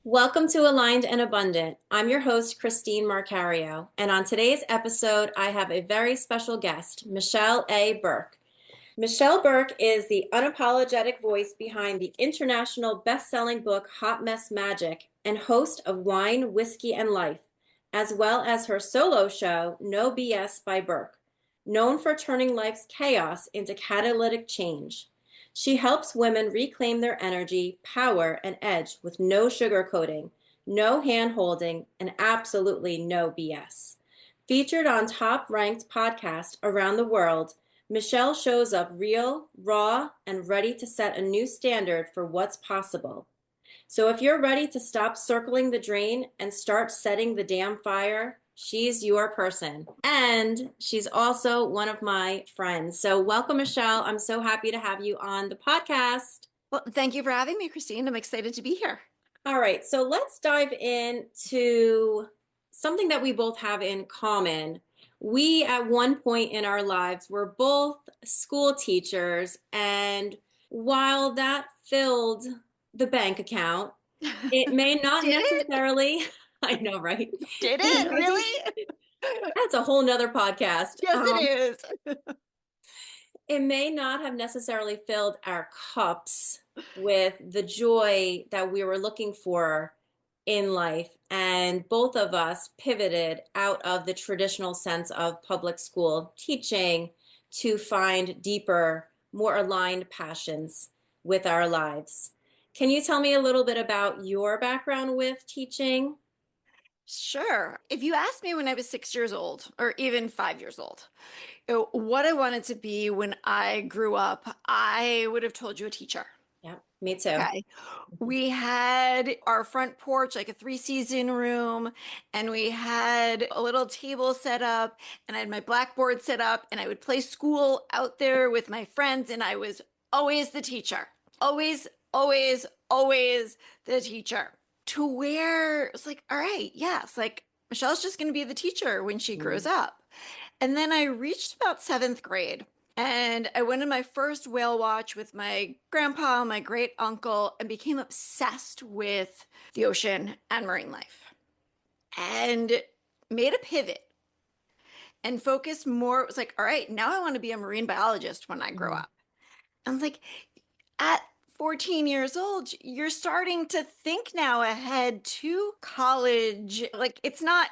Welcome to Aligned and Abundant. I'm your host, Christine Marcario, and on today's episode, I have a very special guest, Michelle A. Burke. Michelle Burke is the unapologetic voice behind the international best-selling book Hot Mess Magic and host of Wine, Whiskey, and Life, as well as her solo show, No BS by Burke, known for turning life's chaos into catalytic change. She helps women reclaim their energy, power, and edge with no sugarcoating, no hand-holding, and absolutely no BS. Featured on top-ranked podcasts around the world, Michelle shows up real, raw, and ready to set a new standard for what's possible. So if you're ready to stop circling the drain and start setting the damn fire, she's your person. And she's also one of my friends. So welcome, Michelle. I'm so happy to have you on the podcast. Well, thank you for having me, Christine. I'm excited to be here. All right, so let's dive into something that we both have in common. We, at one point in our lives, were both school teachers, and while that filled the bank account, it may not Did it? necessarily, I know, right? Did it really? That's a whole nother podcast. Yes, it is. It may not have necessarily filled our cups with the joy that we were looking for in life. And both of us pivoted out of the traditional sense of public school teaching to find deeper, more aligned passions with our lives. Can you tell me a little bit about your background with teaching? Sure. If you asked me when I was 6 years old, or even 5 years old, what I wanted to be when I grew up, I would have told you a teacher. Yeah, me too. Okay. We had our front porch, like a three-season room, and we had a little table set up, and I had my blackboard set up, and I would play school out there with my friends, and I was always the teacher. Always, always, always the teacher. To where it's like, all right, yes, like Michelle's just going to be the teacher when she grows up. And then I reached about seventh grade. And I went on my first whale watch with my grandpa, my great uncle, and became obsessed with the ocean and marine life. And made a pivot and focused more. It was like, all right, now I want to be a marine biologist when I grow Mhm. up. I was like, at 14 years old, you're starting to think now ahead to college. Like, it's not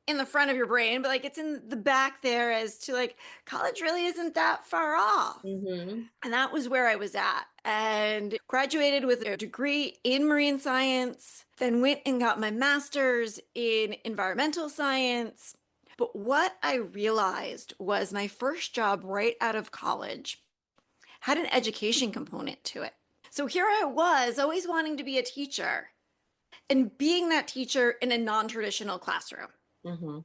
in the front of your brain, but like it's in the back there as to like college really isn't that far off. Mhm. And that was where I was at and graduated with a degree in marine science, then went and got my master's in environmental science. But what I realized was my first job right out of college had an education component to it. So here I was, always wanting to be a teacher and being that teacher in a non-traditional classroom. Mhm.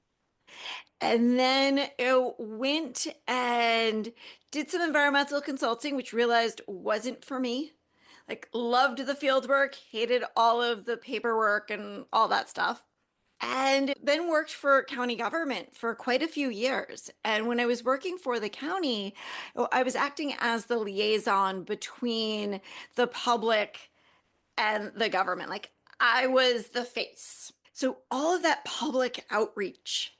And then it went and did some environmental consulting, which realized wasn't for me. Like, loved the field work, hated all of the paperwork and all that stuff. And then worked for county government for quite a few years. And when I was working for the county, I was acting as the liaison between the public and the government. Like, I was the face. So all of that public outreach.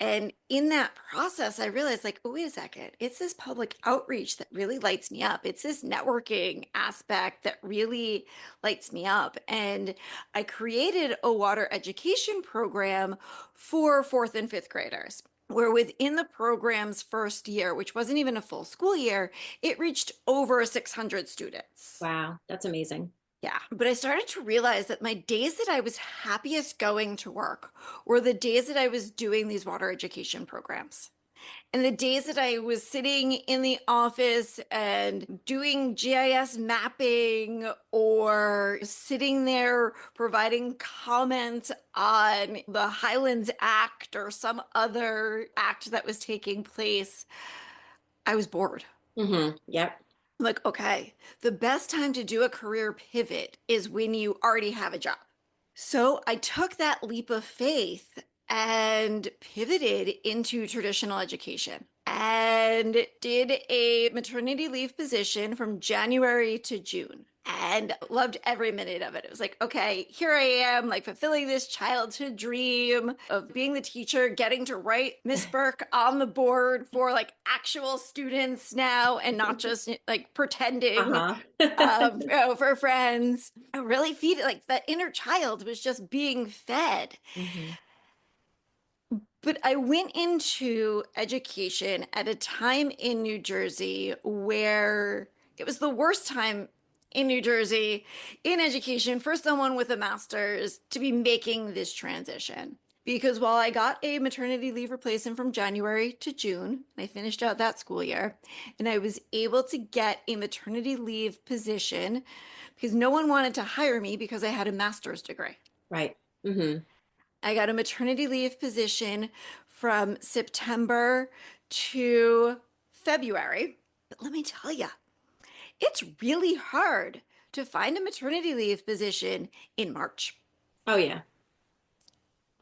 And in that process, I realized, like, oh, wait a second, it's this public outreach that really lights me up. It's this networking aspect that really lights me up. And I created a water education program for fourth and fifth graders, where within the program's first year, which wasn't even a full school year, it reached over 600 students. Wow, that's amazing. Yeah, but I started to realize that my days that I was happiest going to work were the days that I was doing these water education programs. And the days that I was sitting in the office and doing GIS mapping or sitting there providing comment on the Highlands Act or some other act that was taking place, I was bored. Yep. I'm like, okay, the best time to do a career pivot is when you already have a job. So I took that leap of faith and pivoted into traditional education. and did a maternity leave position from January to June and loved every minute of it. It was like, okay, here I am, like fulfilling this childhood dream of being the teacher, getting to write Miss Burke on the board for like actual students now and not just like pretending Uh-huh. for friends. I really feed it like that inner child was just being fed. Hmm. But I went into education at a time in New Jersey where it was the worst time in New Jersey in education for someone with a master's to be making this transition. Because while I got a maternity leave replacement from January to June, I finished out that school year, and I was able to get a maternity leave position because no one wanted to hire me because I had a master's degree. Right. Hmm. I got a maternity leave position from September to February. But let me tell you, it's really hard to find a maternity leave position in March. Oh, yeah.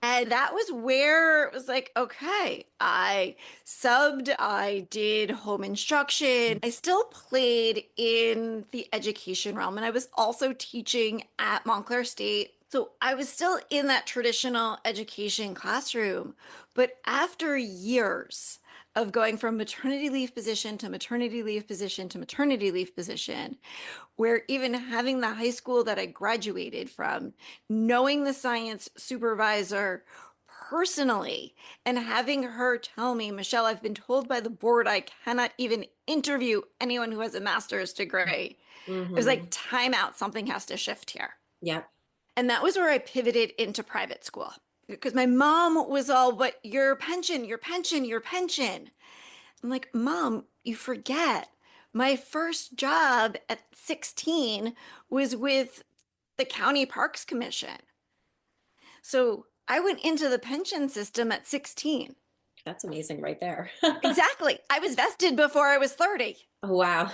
And that was where it was like, okay, I subbed, I did home instruction. I still played in the education realm, and I was also teaching at Montclair State. So I was still in that traditional education classroom. But after years of going from maternity leave position to maternity leave position to maternity leave position, where even having the high school that I graduated from, knowing the science supervisor personally, and having her tell me, Michelle, I've been told by the board I cannot even interview anyone who has a master's degree. It was like, Hmm. time out, something has to shift here. Yep. And that was where I pivoted into private school because my mom was all, but your pension, your pension, your pension. I'm like, Mom, you forget. My first job at 16 was with the County Parks Commission. So I went into the pension system at 16. That's amazing right there. Exactly. I was vested before I was 30. Oh, wow.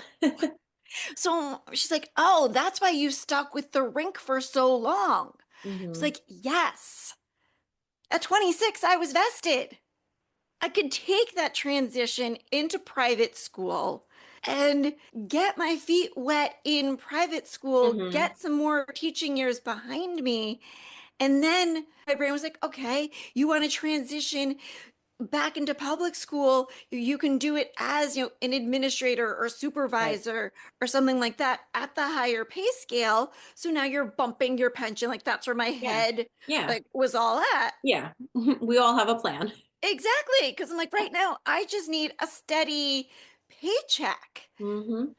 So she's like, oh, that's why you stuck with the rink for so long. I was Hmm. like, yes. At 26, I was vested. I could take that transition into private school and get my feet wet in private school, Hmm. get some more teaching years behind me. And then my brain was like, okay, you want to transition back into public school, you can do it as, an administrator or Right. supervisor or something like that at the higher pay scale. So now you're bumping your pension. Like that's where my Yeah. head Yeah. like was all at. Yeah. We all have a plan. Exactly. Because I'm like, right now, I just need a steady paycheck. Hmm.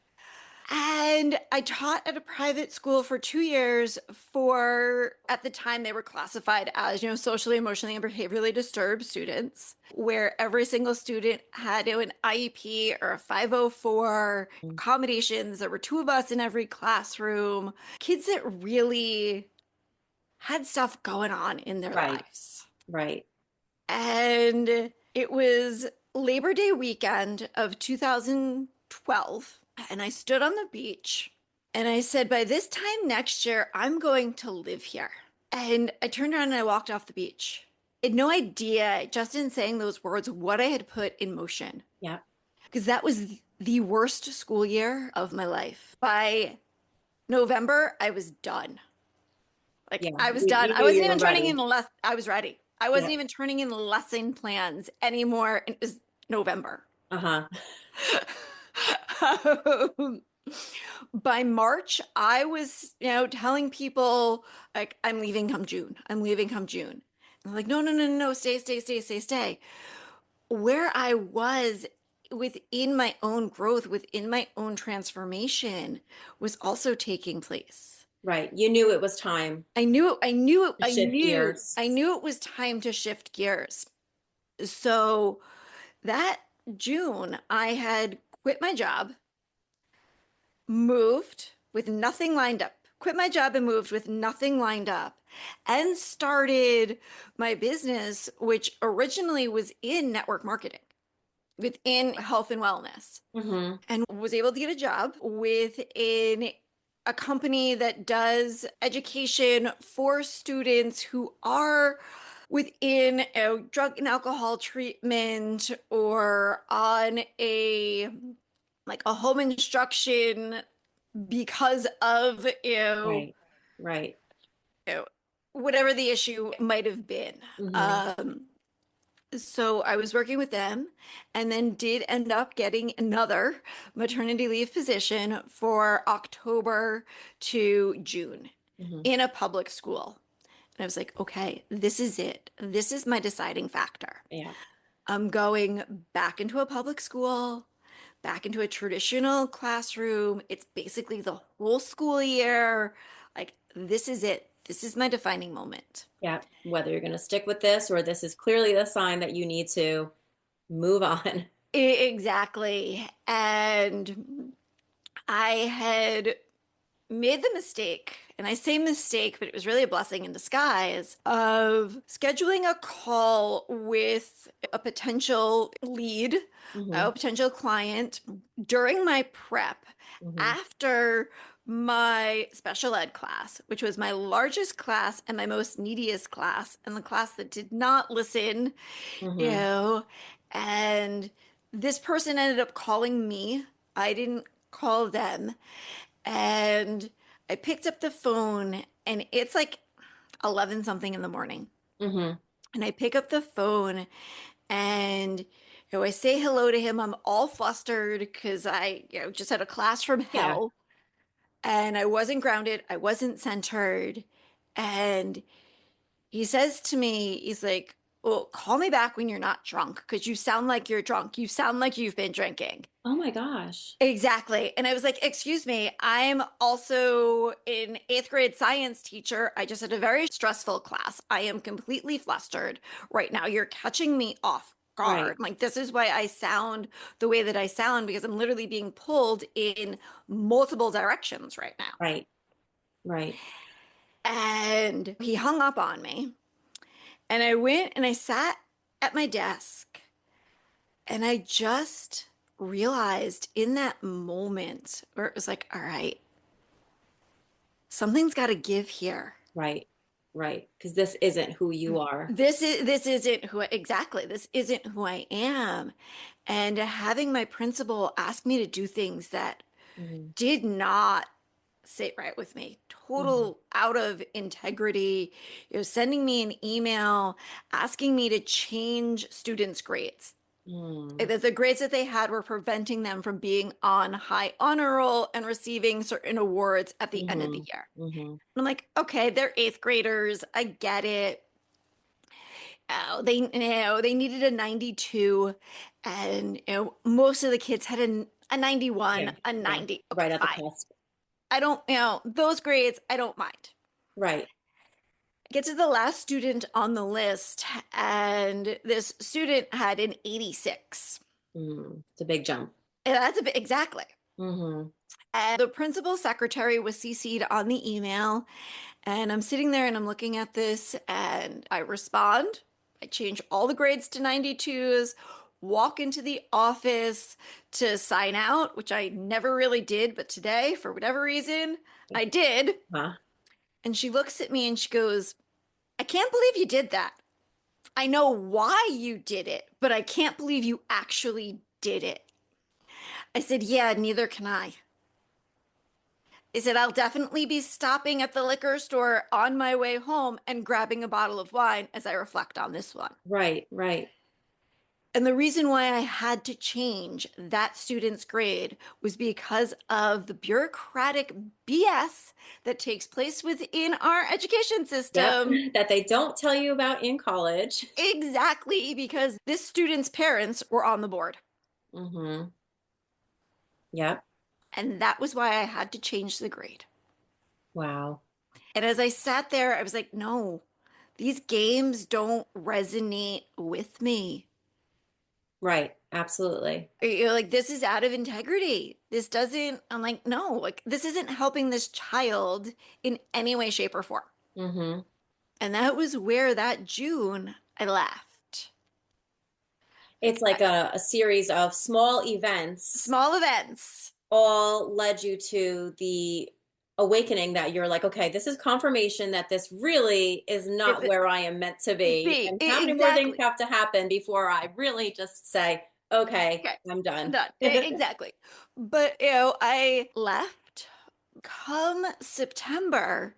And I taught at a private school for 2 years for, at the time, they were classified as, socially, emotionally, and behaviorally disturbed students, where every single student had an IEP or a 504 accommodations. There were two of us in every classroom, kids that really had stuff going on in their Right. lives. Right. And it was Labor Day weekend of 2012. And I stood on the beach and I said, by this time next year, I'm going to live here. And I turned around and I walked off the beach. I had no idea, just in saying those words, what I had put in motion. Yeah. Because that was the worst school year of my life. By November, I was done. Like Yeah. I was You, done. you I knew wasn't you were even turning in ready. less. I was ready. I wasn't Yeah. even turning in lesson plans anymore. And it was November. Uh-huh. By March, I was, telling people like I'm leaving come June. I'm leaving come June. And they're like, no, no, no, no, no, stay, stay, stay, stay, stay. Where I was within my own growth, within my own transformation, was also taking place. Right. You knew it was time I knew it, I knew it, to shift gears. I knew it was time to shift gears. So that June, I had quit my job, moved with nothing lined up, quit my job and moved with nothing lined up, and started my business, which originally was in network marketing within health and wellness, Hmm. and was able to get a job within a company that does education for students who are within drug and alcohol treatment or on a like a home instruction because of Right. Right. you know, whatever the issue might have been. Mm-hmm. Um, so I was working with them and then did end up getting another maternity leave position for October to June Mm-hmm. in a public school. And I was like, okay, this is it. This is my deciding factor. Yeah. I'm going back into a public school, back into a traditional classroom. It's basically the whole school year. Like, this is it. This is my defining moment. Yeah. Whether you're going to stick with this or this is clearly the sign that you need to move on. Exactly. And I had made the mistake, and I say mistake, but it was really a blessing in disguise, of scheduling a call with a potential lead, Mm-hmm. a potential client during my prep Mm-hmm. after my special ed class, which was my largest class and my most neediest class, and the class that did not listen, you Mm-hmm. know, and this person ended up calling me. I didn't call them. And I picked up the phone and it's like 11 something in the morning. Mm-hmm. And I pick up the phone and I say hello to him. I'm all flustered because I just had a class from Yeah. hell and I wasn't grounded. I wasn't centered. And he says to me, he's like, well, call me back when you're not drunk because you sound like you're drunk. You sound like you've been drinking. Oh my gosh. Exactly. And I was like, excuse me, I'm also an eighth grade science teacher. I just had a very stressful class. I am completely flustered right now. You're catching me off Right. guard. Like, this is why I sound the way that I sound because I'm literally being pulled in multiple directions right now. Right. Right. And he hung up on me. And I went and I sat at my desk and I just realized in that moment where it was like, all right, something's got to give here. Right. Right. Because this isn't who you are. This isn't who exactly. This isn't who I am. And having my principal ask me to do things that Mm-hmm. did not sit right with me, Mm-hmm. total out of integrity, sending me an email asking me to change students' grades. Mm-hmm. The grades that they had were preventing them from being on high honor roll and receiving certain awards at the end of the year. Mm-hmm. I'm like, okay, they're eighth graders. I get it. Oh, they needed a 92, and most of the kids had a Yeah. 91, a Yeah. 90. Okay, Right at the fine. cusp. I don't, those grades, I don't mind. Right. Get to the last student on the list, and this student had an 86. Mm. It's a big jump. And that's a bit exactly. Mm-hmm. And the principal secretary was CC'd on the email. And I'm sitting there and I'm looking at this and I respond. I change all the grades to 92s, walk into the office to sign out, which I never really did, but today, for whatever reason, I did. Huh? And she looks at me and she goes, I can't believe you did that. I know why you did it, but I can't believe you actually did it. I said, yeah, neither can I. I said, I'll definitely be stopping at the liquor store on my way home and grabbing a bottle of wine as I reflect on this one. Right. Right. And the reason why I had to change that student's grade was because of the bureaucratic BS that takes place within our education Yep. system. That they don't tell you about in college. Exactly, because this student's parents were on the board. Mm-hmm. Yep. And that was why I had to change the grade. Wow. And as I sat there, I was like, no, these games don't resonate with me. Right. Absolutely. You're like, this is out of integrity. This doesn't, I'm like, no, like, this isn't helping this child in any way, shape, or form. Mm-hmm. And that was where that June I left. It's like a series of small events Small events. all led you to the awakening that you're like, okay, this is confirmation that this really is If not it where I am meant to be. be And how many more things exactly. have to happen before I really just say, okay, Okay. I'm done? Done. Exactly. But I left. Come September,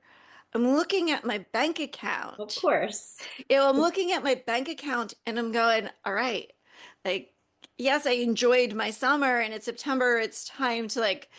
I'm looking at my bank Of account. course. I'm looking at my bank account and I'm going, all right, like, yes, I enjoyed my summer and it's September, it's time to like,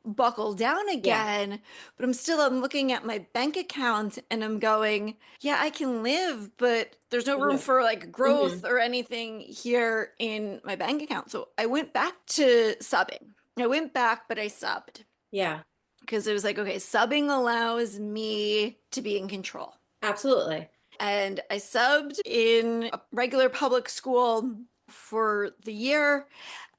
buckle down Yeah. again. But I'm looking at my bank account and I'm going, yeah, I can live, but there's no room for like Hmm. growth or anything here in my bank account. So I went back to subbing. I went back, but I subbed Yeah, because it was like, okay, subbing allows me to be in control. absolutely. And I subbed in a regular public school for the year.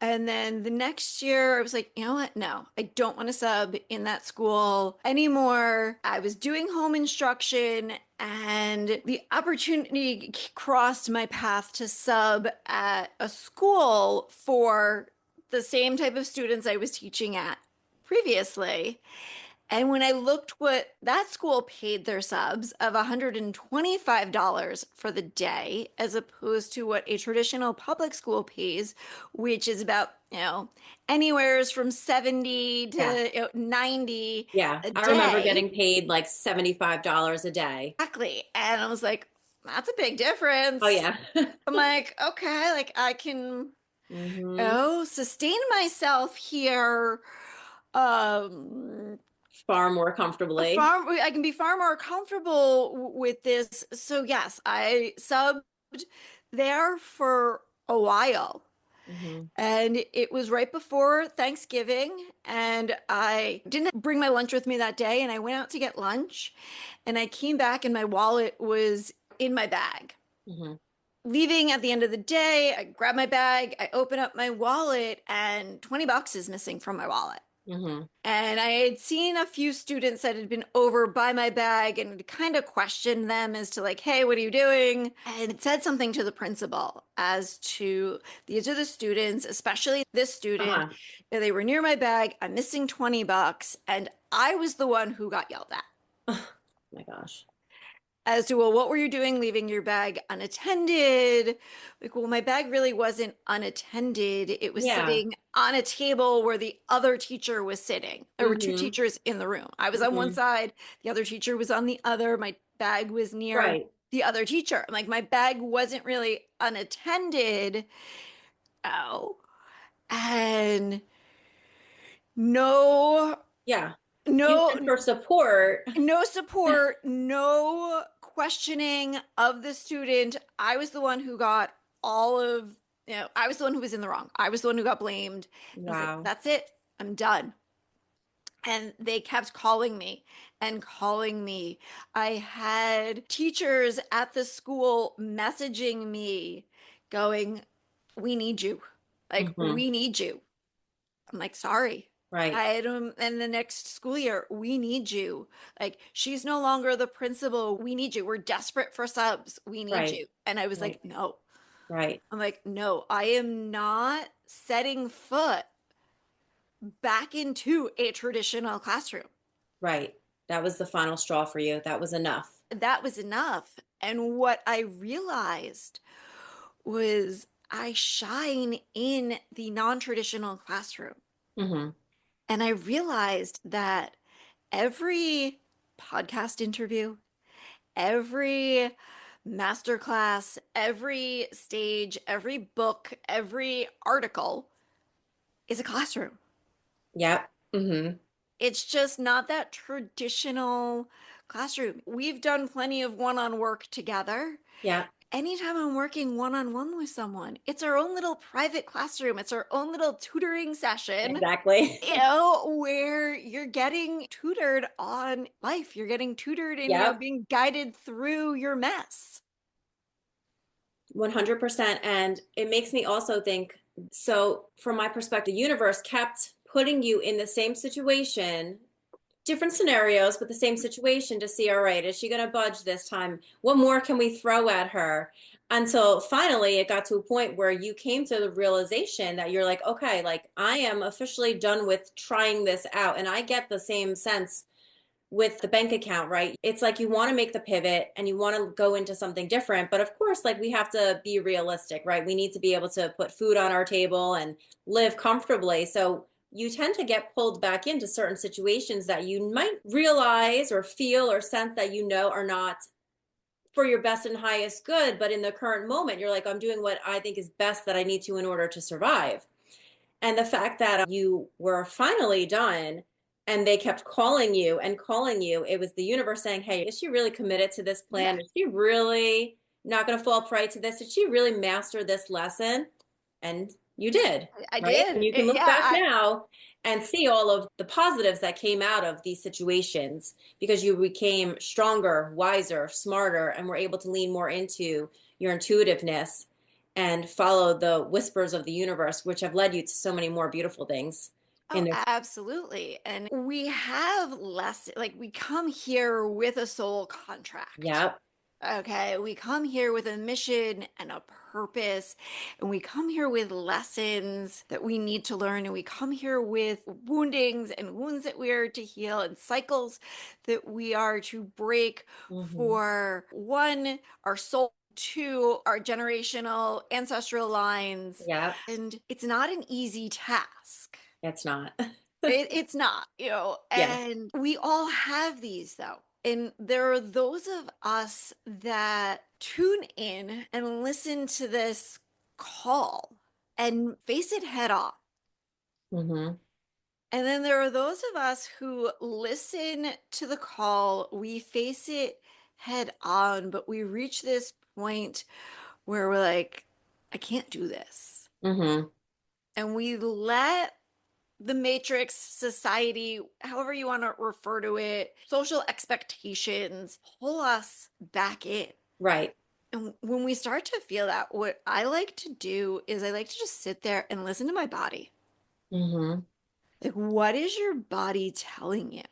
And then the next year, I was like, you know what? No, I don't want to sub in that school anymore. I was doing home instruction, and the opportunity crossed my path to sub at a school for the same type of students I was teaching at previously. And when I looked what that school paid their subs of $125 for the day, as opposed to what a traditional public school pays, which is about, anywheres from 70 Yeah. to 90 Yeah. a I remember day. getting paid like $75 a day. Exactly. And I was like, that's a big Oh, difference. yeah. I'm like, okay, like I can, Hmm. sustain myself here. Um, Far more comfortably. I can be far more comfortable with this. So yes, I subbed there for a while. Hmm. And it was right before Thanksgiving, and I didn't bring my lunch with me that day, and I went out to get lunch, and I came back and my wallet was in my bag. Hmm. Leaving at the end of the day, I grab my bag, I open up my wallet, and 20 bucks is missing from my wallet. Hmm. And I had seen a few students that had been over by my bag and kind of questioned them as to, like, hey, what are you doing? And it said something to the principal as to these are the students, especially this student. Uh-huh. They were near my bag. I'm missing 20 bucks. And I was the one who got yelled at Oh my gosh. as to, well, what were you doing leaving your bag unattended? Like, well, my bag really wasn't unattended. It was Yeah. sitting on a table where the other teacher was sitting. There were two Hmm. teachers in the room. I was on one Hmm. side, the other teacher was on the other. My bag was near Right. the other teacher. Like, my bag wasn't really unattended. Oh, and no, Yeah. You no, went for support. no support, no questioning of the student. I was the one who got all of, I was the one who was in the wrong. I was the one who got blamed. I was like, Wow. that's it. I'm done. And they kept calling me and calling me. I had teachers at the school messaging me going, we need you. Like, Hmm. we need you. I'm like, sorry. Right. I don't, and the next school year, we need you. Like, she's no longer the principal. We need you. We're desperate for subs. We need Right. you. And I was Right. like, no. Right. I'm like, no, I am not setting foot back into a traditional classroom. Right. That was the final straw for you. That was enough. That was enough. And what I realized was I shine in the non-traditional classroom. Hmm. And I realized that every podcast interview, every masterclass, every stage, every book, every article is a classroom. Yep. Hmm. It's just not that traditional classroom. We've done plenty of one-on work together. Yep. Anytime I'm working one-on-one with someone, it's our own little private classroom. It's our own little tutoring session, Exactly. where you're getting tutored on life. You're getting tutored and, Yep. being guided through your mess. 100%. And it makes me also think, so from my perspective, the universe kept putting you in the same situation, different scenarios, but the same situation to see, all right, is she going to budge this time? What more can we throw at her? until finally it got to a point where you came to the realization that you're like, okay, like I am officially done with trying this out. And I get the same sense with the bank account, right? It's like you want to make the pivot and you want to go into something different. But of course, like we have to be realistic, right? We need to be able to put food on our table and live comfortably. So you tend to get pulled back into certain situations that you might realize or feel or sense that you know are not for your best and highest good. But in the current moment, you're like, I'm doing what I think is best that I need to in order to survive. And the fact that you were finally done and they kept calling you and calling you, it was the universe saying, hey, is she really committed to this Yeah, plan? Is she really not going to fall prey to this? Did she really master this lesson? And you did, I right? did. And you can look Yeah, back now and see all of the positives that came out of these situations because you became stronger, wiser, smarter, and were able to lean more into your intuitiveness and follow the whispers of the universe, which have led you to so many more beautiful things oh, in this. absolutely. And we have less, like, we come here with a soul contract. Yep. Okay, we come here with a mission and a purpose, and we come here with lessons that we need to learn, and we come here with woundings and wounds that we are to heal, and cycles that we are to break Hmm. for one, our soul, two, our generational ancestral lines. Yep. And it's not an easy task. It's not. It's not, Yeah. and we all have these though. And there are those of us that tune in and listen to this call and face it head on. Hmm. And then there are those of us who listen to the call, we face it head on, but we reach this point where we're like, I can't do this. Hmm. And we let the matrix, society, however you want to refer to it, social expectations pull us back in. Right. And when we start to feel that, what I like to do is I like to just sit there and listen to my body. Hmm. Like, what is your body telling you?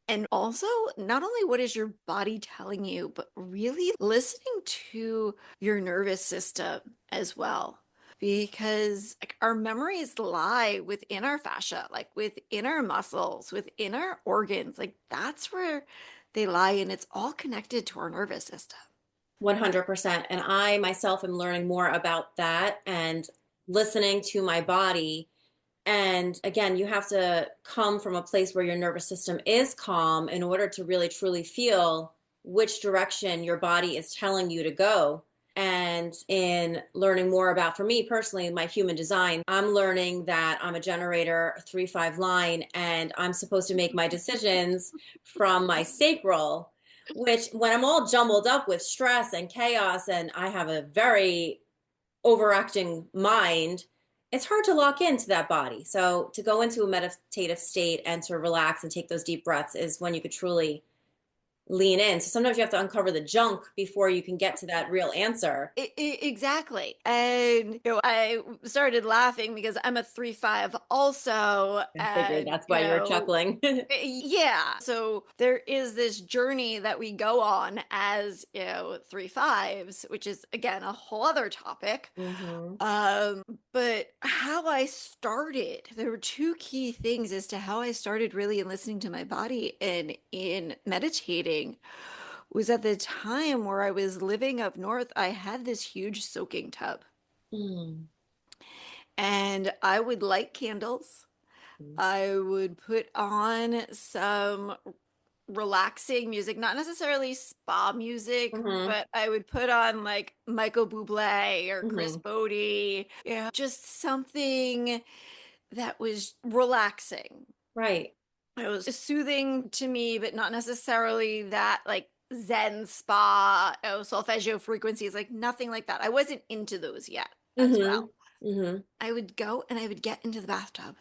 And also, not only what is your body telling you, but really listening to your nervous system as well. Because like, our memories lie within our fascia, like within our muscles, within our organs. Like that's where they lie, and it's all connected to our nervous system. 100%. And I myself am learning more about that and listening to my body. And again, you have to come from a place where your nervous system is calm in order to really truly feel which direction your body is telling you to go. And in learning more about, for me personally, my human design, I'm learning that I'm a generator, a 3-5 line, and I'm supposed to make my decisions from my sacral, which when I'm all jumbled up with stress and chaos, and I have a very overacting mind, it's hard to lock into that body. So to go into a meditative state and to relax and take those deep breaths is when you could truly lean in. So sometimes you have to uncover the junk before you can get to that real answer. Exactly. And I started laughing because I'm a 3-5 also. I figured And that's why you were chuckling. yeah. So there is this journey that we go on as, 3-5s, which is again a whole other topic. Hmm. Um, but how I started, there were two key things as to how I started really in listening to my body and in meditating was at the time where I was living up north, I had this huge soaking tub Mm. and I would light candles. I would put on some relaxing music, not necessarily spa music, Hmm. but I would put on like Michael Bublé or Chris Hmm. Bodie, just something that was relaxing. Right. It was soothing to me, but not necessarily that like Zen spa, solfeggio frequencies, like nothing like that. I wasn't into those yet as Hmm. well. Hmm. I would go and I would get into the bathtub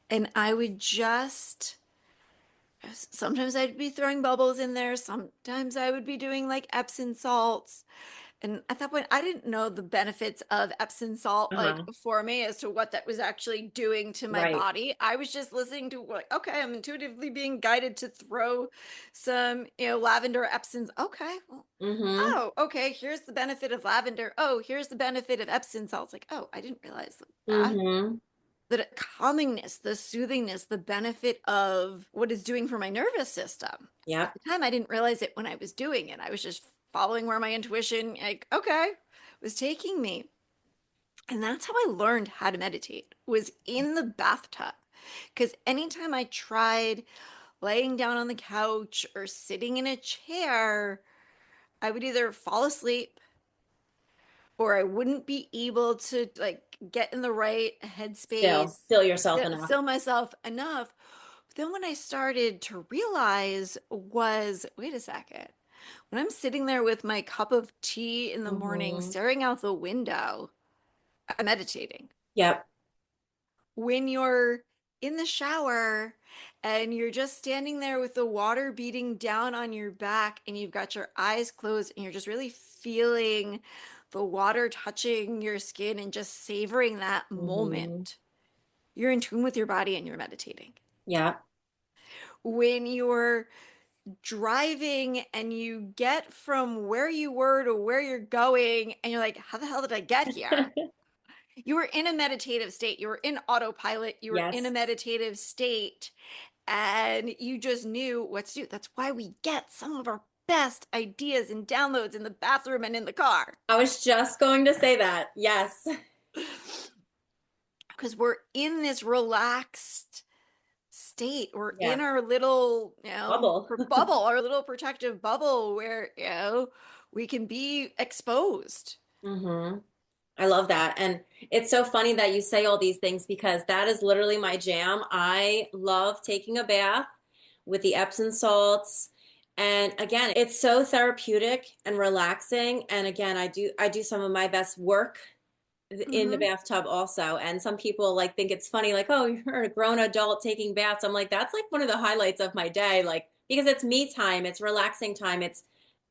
and I would just sometimes I'd be throwing bubbles in there, sometimes I would be doing like Epsom salts, And at that point, I didn't know the benefits of Epsom salt like Uh-huh. for me as to what that was actually doing to my Right. body. I was just listening to like, okay, I'm intuitively being guided to throw some, lavender Epsom. Okay, well, Mm-hmm. oh, okay, here's the benefit of lavender. Oh, here's the benefit of Epsom salts. Like, oh, I didn't realize that. Mm-hmm. The calmingness, the soothingness, the benefit of what it's doing for my nervous system. At Yep. the time, I didn't realize it when I was doing it. I was just following where my intuition, like, okay, was taking me. And that's how I learned how to meditate, was in the bathtub. Because anytime I tried laying down on the couch or sitting in a chair, I would either fall asleep or I wouldn't be able to like get in the right Still, headspace, still yourself enough. still myself enough. But then when I started to realize was, wait a second, when I'm sitting there with my cup of tea in the morning, Mm-hmm. staring out the window, I'm meditating. Yep. When you're in the shower and you're just standing there with the water beating down on your back and you've got your eyes closed and you're just really feeling the water touching your skin and just savoring that Mm-hmm. moment, you're in tune with your body and you're meditating. Yep. When you're driving and you get from where you were to where you're going and you're like, how the hell did I get here? You were in a meditative state. You were in autopilot. You were in a Yes. meditative state and you just knew what to do. That's why we get some of our best ideas and downloads in the bathroom and in the car I was just going to say that. Yes. because we're in this relaxed state. We're Yeah. in our little, Bubble. bubble, our little protective bubble where, we can be exposed. Mm-hmm. I love that. And it's so funny that you say all these things because that is literally my jam. I love taking a bath with the Epsom salts. And again, it's so therapeutic and relaxing. And again, I do some of my best work in the Hmm. bathtub also. And some people like think it's funny, like, oh, you're a grown adult taking baths. I'm like, that's like one of the highlights of my day, like because it's me time, it's relaxing time, it's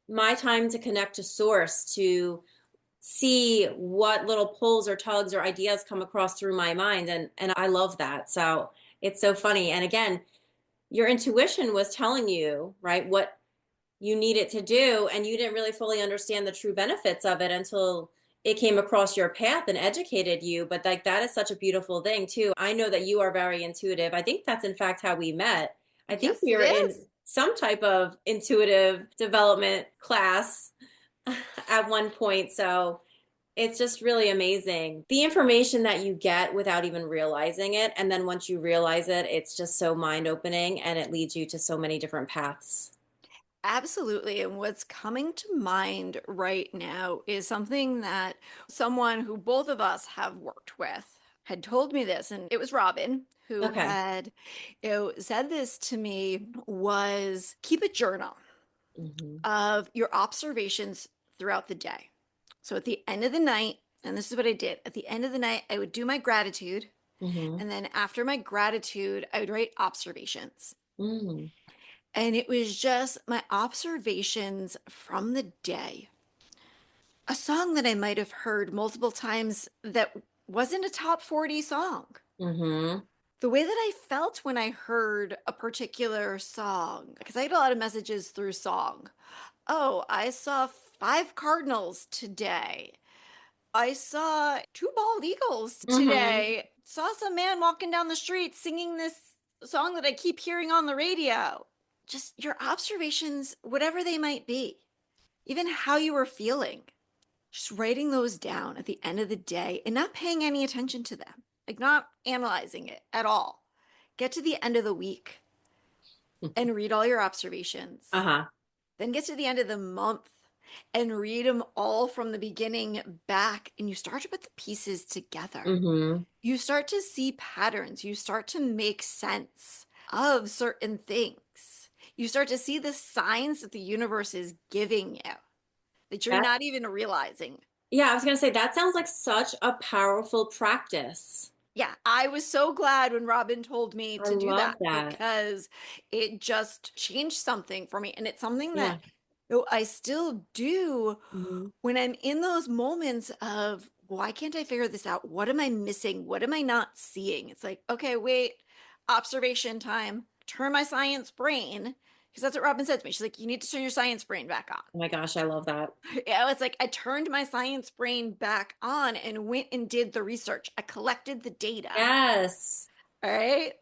my time to connect to source, to see what little pulls or tugs or ideas come across through my mind. And I love that. So it's so funny. And again, your intuition was telling you, right, what you needed to do, and you didn't really fully understand the true benefits of it until it came across your path and educated you. But like that is such a beautiful thing too. I know that you are very intuitive. I think that's in fact how we met. I think Yes, we it were in is. some type of intuitive development class at one point. So it's just really amazing the information that you get without even realizing it. And then once you realize it, it's just so mind opening and it leads you to so many different paths. Absolutely. And what's coming to mind right now is something that someone who both of us have worked with had told me this, and it was Robin who Okay. had, said this to me was keep a journal Hmm. of your observations throughout the day. So at the end of the night, and this is what I did, at the end of the night, I would do my gratitude. Hmm. And then after my gratitude, I would write observations. Hmm. And it was just my observations from the day. A song that I might have heard multiple times that wasn't a top 40 song. Hmm. The way that I felt when I heard a particular song, because I had a lot of messages through song. Oh, I saw five cardinals today. I saw two bald eagles Hmm. today. Saw some man walking down the street singing this song that I keep hearing on the radio. Just your observations, whatever they might be, even how you were feeling, just writing those down at the end of the day and not paying any attention to them, like not analyzing it at all. Get to the end of the week and read all your observations. Uh-huh. Then get to the end of the month and read them all from the beginning back. And you start to put the pieces together. Hmm. You start to see patterns. You start to make sense of certain things. You start to see the signs that the universe is giving you that you're That, not even realizing. yeah, I was gonna say that sounds like such a powerful practice. Yeah, I was so glad when Robin told me I to do love that that. because it just changed something for me. And it's something that Yeah. So I still do Hmm. when I'm in those moments of, why can't I figure this out? What am I missing? What am I not seeing? It's like, okay, wait, observation time. Turn my science brain, because that's what Robin said to me. She's like, you need to turn your science brain back on. Oh my gosh, I love that. Yeah, it's like I turned my science brain back on and went and did the research. I collected the data, Yes. all right?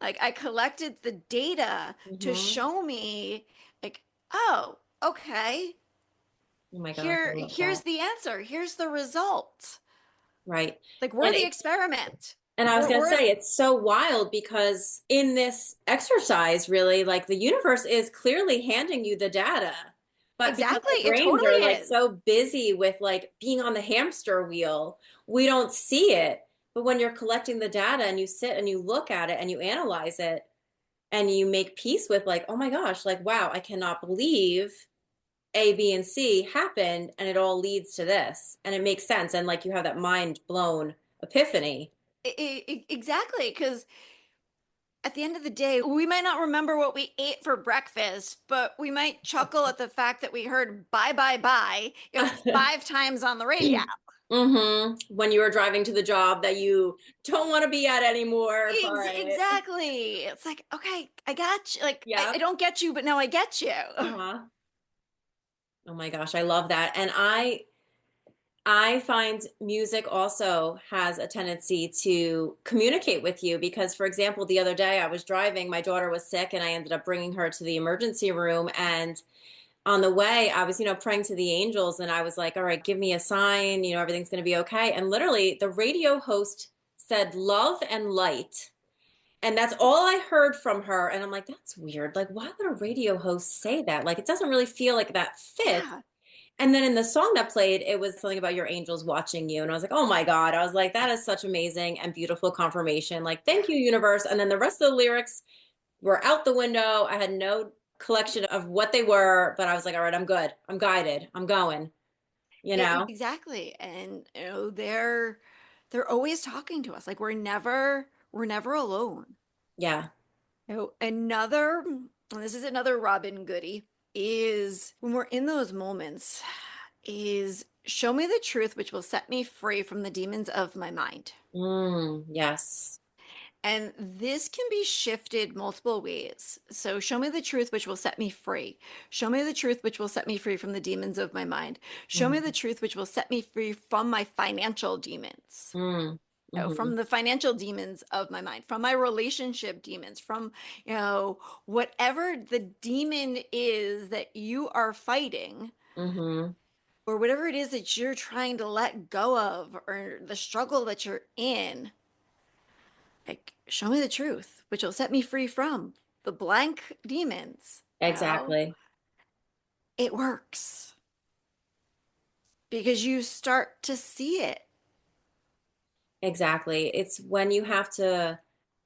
Like I collected the data to Hmm. show me, like, oh, okay, Oh my gosh, I love here's that. the answer. Here's the result. Right. Like we're And the it's experiment. And I was going to We're say, it's so wild because in this exercise, really, like the universe is clearly handing you the data. But because exactly. our It brains totally are like is. so busy with like being on the hamster wheel, we don't see it. But when you're collecting the data and you sit and you look at it and you analyze it and you make peace with like, oh my gosh, like, wow, I cannot believe A, B, and C happened and it all leads to this. And it makes sense. And like you have that mind blown epiphany. Exactly, because at the end of the day, we might not remember what we ate for breakfast, but we might chuckle at the fact that we heard bye, bye, bye, 5 times on the radio. When you were driving to the job that you don't want to be at anymore, but Exactly. It's like, okay, I got you. Like, I yep. don't get you, but now I get you. Uh-huh. Oh my gosh, I love that. And I find music also has a tendency to communicate with you because, for example, the other day I was driving, my daughter was sick, and I ended up bringing her to the emergency room. And on the way, I was, praying to the angels, and I was like, all right, give me a sign, everything's going to be okay. And literally, the radio host said love and light. And that's all I heard from her. And I'm like, that's weird. Like, why would a radio host say that? Like, it doesn't really feel like that fits. Yeah. And then in the song that played, it was something about your angels watching you. And I was like, oh my God. I was like, that is such amazing and beautiful confirmation. Like, thank you, universe. And then the rest of the lyrics were out the window. I had no collection of what they were, but I was like, all right, I'm good. I'm guided. I'm going, you know? Exactly. And they're always talking to us. Like we're never alone. Yeah. Another, and this is another Robin goodie, is when we're in those moments, is show me the truth which will set me free from the demons of my mind. Yes. And this can be shifted multiple ways. So, show me the truth which will set me free. Show me the truth which will set me free from the demons of my mind. Show me the Mm-hmm. truth which will set me free from my financial demons. Mm. From Hmm. the financial demons of my mind, from my relationship demons, from, whatever the demon is that you are fighting, Hmm. or whatever it is that you're trying to let go of, or the struggle that you're in. Like, show me the truth, which will set me free from the blank demons. Exactly. It works because you start to see it. Exactly. It's when you have to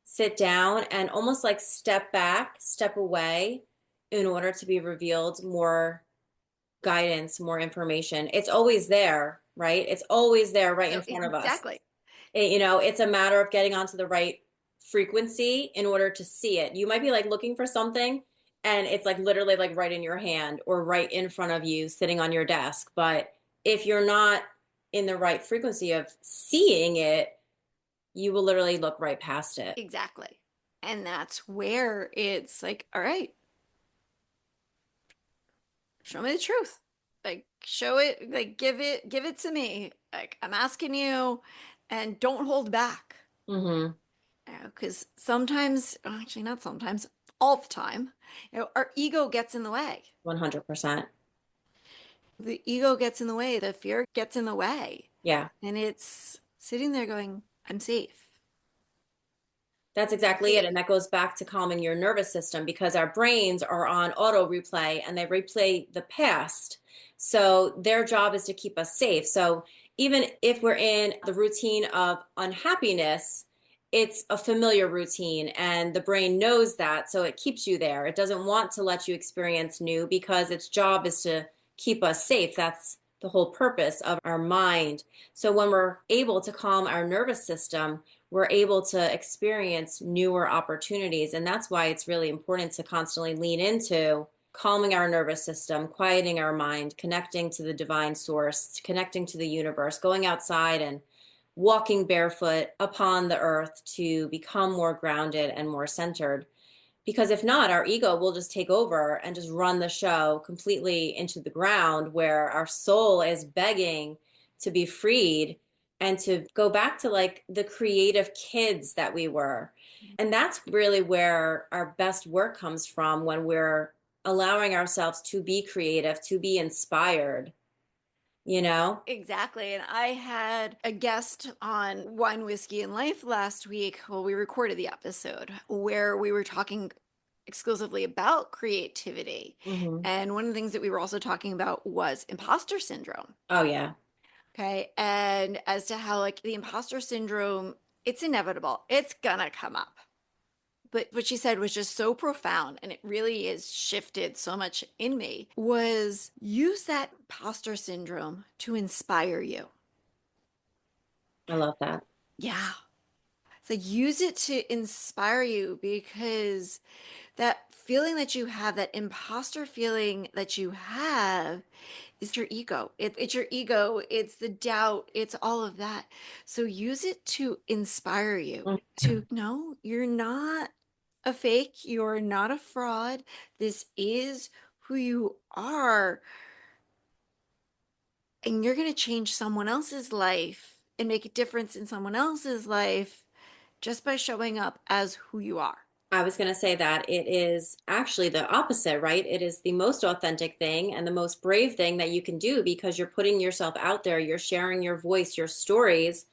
sit down and almost like step back, step away in order to be revealed more guidance, more information. It's always there, right? It's always there right in front of us. Exactly. It's a matter of getting onto the right frequency in order to see it. You might be like looking for something and it's like literally like right in your hand or right in front of you sitting on your desk. But if you're not in the right frequency of seeing it, you will literally look right past it. Exactly. And that's where it's like, all right, show me the truth. Like, show it, like, give it to me. Like, I'm asking you, and don't hold back. Mm-hmm. Because sometimes, actually, not sometimes, all the time, our ego gets in the way. 100%. The ego gets in the way, the fear gets in the way. Yeah. And it's sitting there going, I'm safe. That's I'm exactly it. safe. And that goes back to calming your nervous system because our brains are on auto replay and they replay the past. So their job is to keep us safe. So even if we're in the routine of unhappiness, it's a familiar routine and the brain knows that. So it keeps you there. It doesn't want to let you experience new because its job is to keep us safe. That's the whole purpose of our mind. So when we're able to calm our nervous system, we're able to experience newer opportunities. And that's why it's really important to constantly lean into calming our nervous system, quieting our mind, connecting to the divine source, connecting to the universe, going outside and walking barefoot upon the earth to become more grounded and more centered. Because if not, our ego will just take over and just run the show completely into the ground, where our soul is begging to be freed and to go back to like the creative kids that we were. And that's really where our best work comes from, when we're allowing ourselves to be creative, to be inspired, you know? Exactly. And I had a guest on Wine, Whiskey, and Life last week. Well, we recorded the episode where we were talking exclusively about creativity. Hmm. And one of the things that we were also talking about was imposter syndrome. Oh, yeah. Okay. And as to how, like, the imposter syndrome, it's inevitable, it's gonna come up. But what she said was just so profound, and it really is shifted so much in me, was use that imposter syndrome to inspire you. I love that. Yeah. So use it to inspire you, because that feeling that you have, that imposter feeling that you have, is your ego. It's your ego. It's the doubt. It's all of that. So use it to inspire you to no, you're not a fake. You're not a fraud. This is who you are. And you're going to change someone else's life and make a difference in someone else's life just by showing up as who you are. I was going to say that it is actually the opposite, right? It is the most authentic thing and the most brave thing that you can do, because you're putting yourself out there, you're sharing your voice, your stories.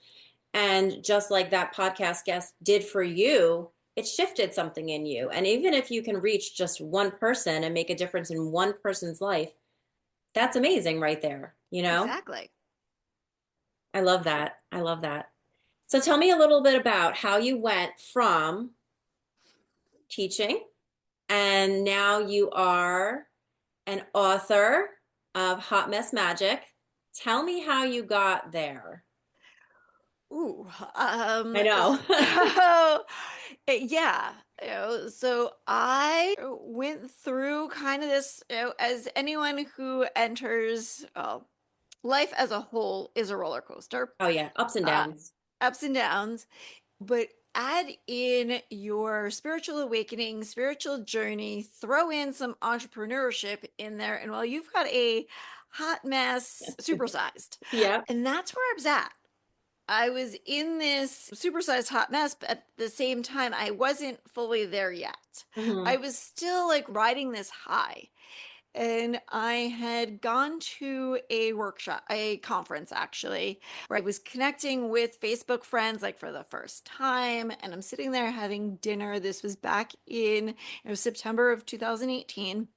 And just like that podcast guest did for you, it shifted something in you. And even if you can reach just one person and make a difference in one person's life, that's amazing right there, you know? Exactly. I love that. I love that. So tell me a little bit about how you went from teaching and now you are an author of Hot Mess Magic. Tell me how you got there. Ooh, I know. so yeah, so I went through kind of this, as anyone who enters, life as a whole is a roller coaster, Oh, yeah. Ups and uh, downs. ups and downs, but add in your spiritual awakening, spiritual journey, throw in some entrepreneurship in there, and while you've got a hot mess supersized, Yeah. and that's where I was at. I was in this supersized hot mess, but at the same time, I wasn't fully there yet. I Hmm. was still like riding this high. And I had gone to a workshop, a conference actually, where I was connecting with Facebook friends like for the first time. And I'm sitting there having dinner. This was back in, it was September of 2018,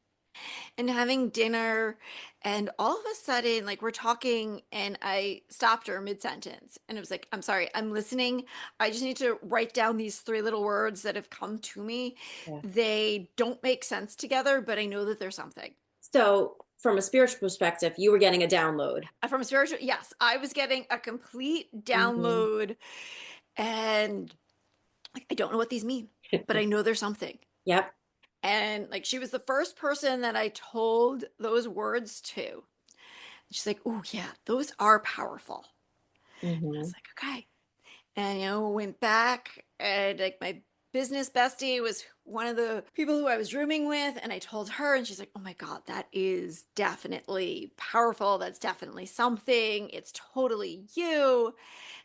and having dinner, and all of a sudden, like, we're talking and I stopped her mid-sentence and it was like, I'm sorry, I'm listening, I just need to write down these three little words that have come to me. Yeah. They don't make sense together, but I know that there's something. So, from a spiritual perspective, you were getting a download. From a spiritual, yes, I was getting a complete Hmm. download, and like, I don't know what these mean, but I know there's something. Yep. And like, she was the first person that I told those words to. She's like, oh, yeah, those are powerful. I Hmm. was like, okay. And, went back, and like, my business bestie was one of the people who I was rooming with. And I told her, and she's like, oh my God, that is definitely powerful. That's definitely something. It's totally you.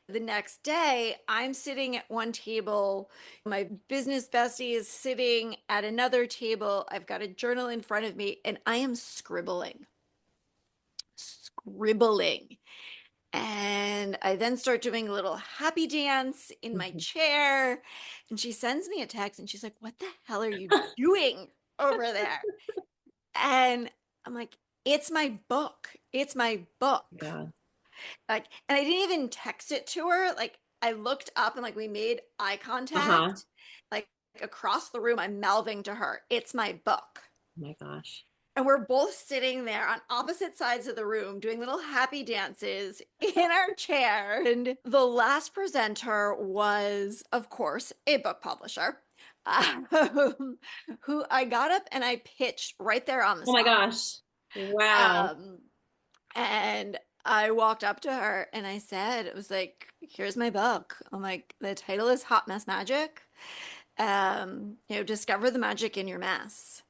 The next day, I'm sitting at one table. My business bestie is sitting at another table. I've got a journal in front of me, and I am scribbling. And I then start doing a little happy dance in my chair. And she sends me a text and she's like, what the hell are you doing over there? And I'm like, it's my book. It's my book. God. Like, and I didn't even text it to her. Like, I looked up and like we made eye Uh-huh. contact. Like, across the room, I'm mouthing to her, it's my book. Oh my gosh. And we're both sitting there on opposite sides of the room doing little happy dances in our chair. And the last presenter was, of course, a book publisher. um, who I got up and I pitched right there on the Oh my spot. gosh. Wow. Um, and I walked up to her and I said, it was like, here's my book. I'm like, the title is Hot Mess Magic. Discover the magic in your mess.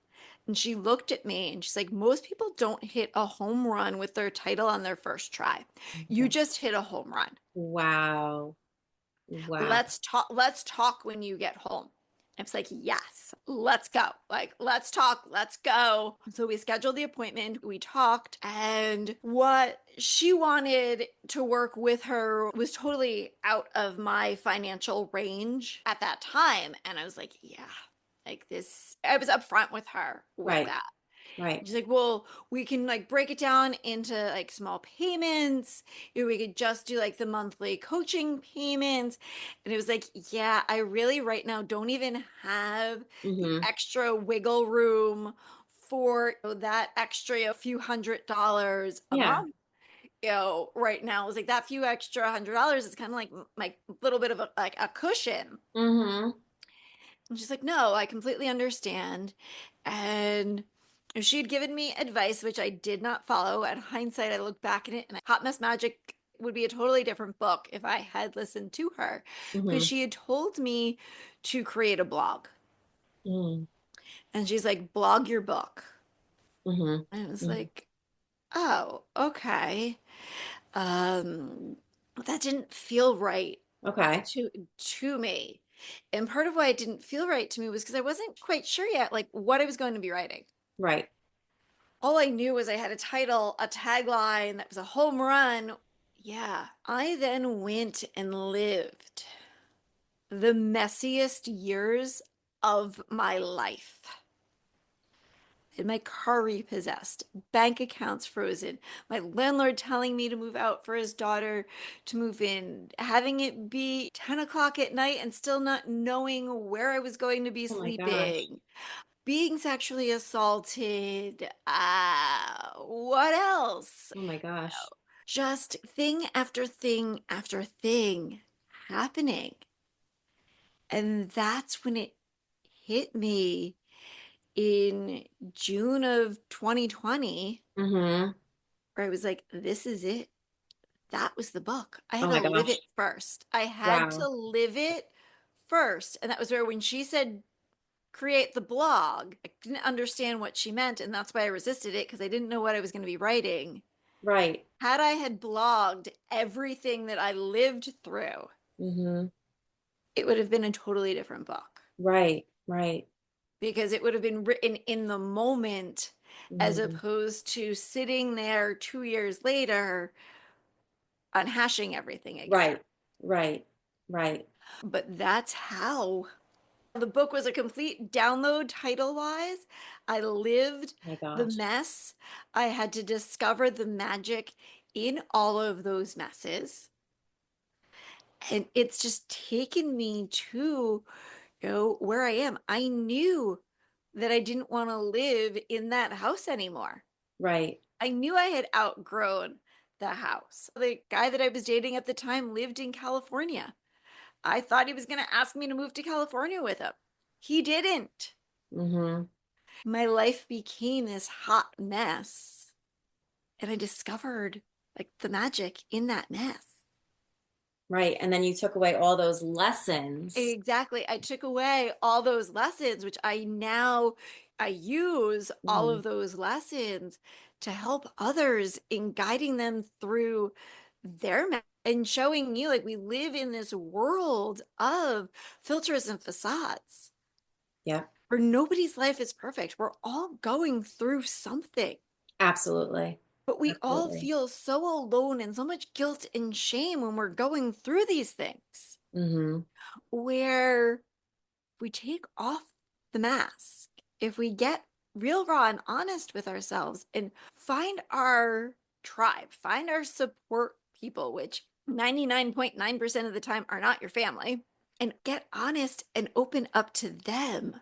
And she looked at me and she's like, most people don't hit a home run with their title on their first try. You just hit a home run. Wow. Wow. Let's talk when you get home. I was like, yes, let's go. Like, let's talk, let's go. So we scheduled the appointment, we talked, and what she wanted to work with her was totally out of my financial range at that time. And I was like, yeah, like this, I was upfront with her with Right. that. Right. She's like, well, we can like break it down into like small payments. We could just do like the monthly coaching payments. And it was like, yeah, I really right now don't even have the Mm-hmm. extra wiggle room for that extra a few $100 a Yeah. month. Right now it's like that few extra $100 is kind of like my little bit of a cushion. Mm-hmm. And she's like, no, I completely understand. And she had given me advice, which I did not follow. At hindsight, I look back at it and Hot Mess Magic would be a totally different book if I had listened to her because Mm-hmm. she had told me to create a blog. Mm-hmm. And she's like, blog your book. And I was Mm-hmm. like, oh, okay. Um, that didn't feel right Okay. to to me. And part of why it didn't feel right to me was because I wasn't quite sure yet, like what I was going to be writing. Right. All I knew was I had a title, a tagline that was a home run. Yeah. I then went and lived the messiest years of my life. And my car repossessed, bank accounts frozen, my landlord telling me to move out for his daughter to move in, having it be 10 o'clock at night and still not knowing where I was going to be Oh my gosh. sleeping, being sexually assaulted. What else? Oh my gosh. Just thing after thing after thing happening. And that's when it hit me in June of 2020, Mm-hmm. where I was like, this is it. That was the book. I Oh had to my live gosh. it first. I had Wow. to live it first. And that was where when she said create the blog, I didn't understand what she meant. And that's why I resisted it because I didn't know what I was going to be writing. Right. Had I had blogged everything that I lived through, Mm-hmm. it would have been a totally different book Right. Right. because it would have been written in the moment as Mm-hmm. opposed to sitting there 2 years later unhashing everything again. Right. Right. Right. But that's how the book was a complete download title wise. I lived My the gosh. mess. I had to discover the magic in all of those messes. And it's just taken me to, where I am. I knew that I didn't want to live in that house anymore. Right. I knew I had outgrown the house. The guy that I was dating at the time lived in California. I thought he was going to ask me to move to California with him. He didn't. Mm-hmm. My life became this hot mess. And I discovered like the magic in that mess. Right. And then you took away all those lessons. Exactly. I took away all those lessons, which I use all Mm-hmm. of those lessons to help others in guiding them through their and showing me like we live in this world of filters and facades Yep. where nobody's life is perfect. We're all going through something. Absolutely. But we all Absolutely. feel so alone and so much guilt and shame when we're going through these things. Mm-hmm. Where we take off the mask, if we get real raw and honest with ourselves and find our tribe, find our support people, which 99.9% of the time are not your family, and get honest and open up to them,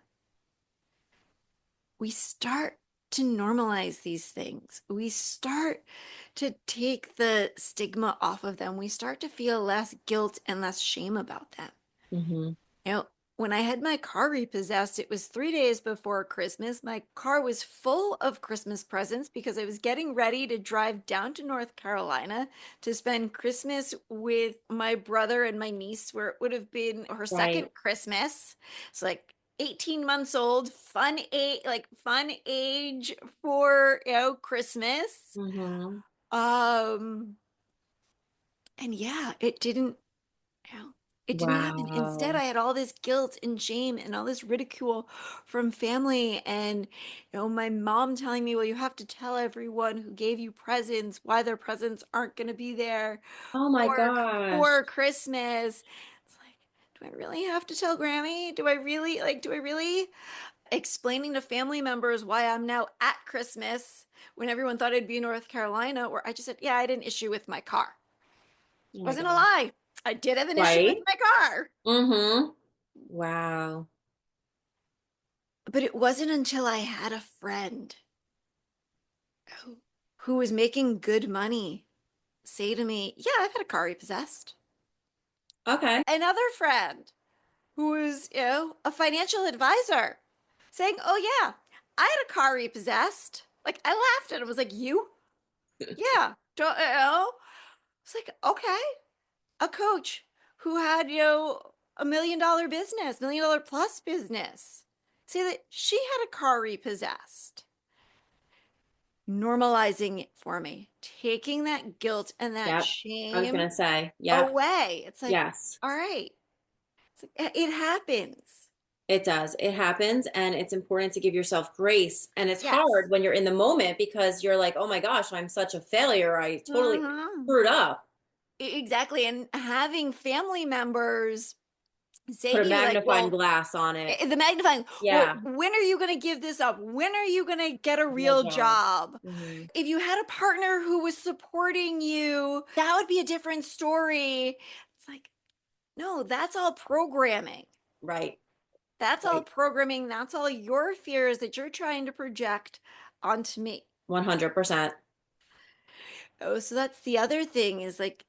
we start to normalize these things. We start to take the stigma off of them. We start to feel less guilt and less shame about them. Mm-hmm. You know, when I had my car repossessed, it was 3 days before Christmas. My car was full of Christmas presents because I was getting ready to drive down to North Carolina to spend Christmas with my brother and my niece, where it would have been her Right. second Christmas. It's like 18 months old, fun age, like fun age for, Christmas. Mm-hmm. Um, and yeah, it didn't. Yeah. It didn't happen. Instead, Wow. I had all this guilt and shame and all this ridicule from family and my mom telling me, well, you have to tell everyone who gave you presents why their presents aren't going to be there Oh my for gosh. for Christmas. It's like, do I really have to tell Grammy? Do I really explaining to family members why I'm now at Christmas when everyone thought I'd be in North Carolina, where I just said, yeah, I had an issue with my car. Oh my Wasn't a gosh. lie. I did have an issue with Right? my car. Mm-hmm. Wow. But it wasn't until I had a friend who, who was making good money say to me, yeah, I've had a car repossessed. Okay. Another friend who was, a financial advisor saying, oh, yeah, I had a car repossessed. Like, I laughed at him. I was like, you? Yeah. Don't, it's like, okay. A coach who had, $1 million business, $1 million plus business, say that she had a car repossessed. Normalizing it for me, taking that guilt and that Yep. I was shame gonna say, yep. away. It's like, Yes. all right, it's like, it happens. It does. It happens, and it's important to give yourself grace. And it's Yes. hard when you're in the moment because you're like, oh my gosh, I'm such a failure. I totally Hmm. screwed up. Exactly. And having family members say Put to a you, like, magnifying well, glass on it. the magnifying, well, Yeah. when are you going to give this up? When are you going to get a Real real job. job? Hmm. If you had a partner who was supporting you, that would be a different story. It's like, no, that's all programming. Right. That's all Right. programming. That's all your fears that you're trying to project onto me. 100%. Oh, so that's the other thing is like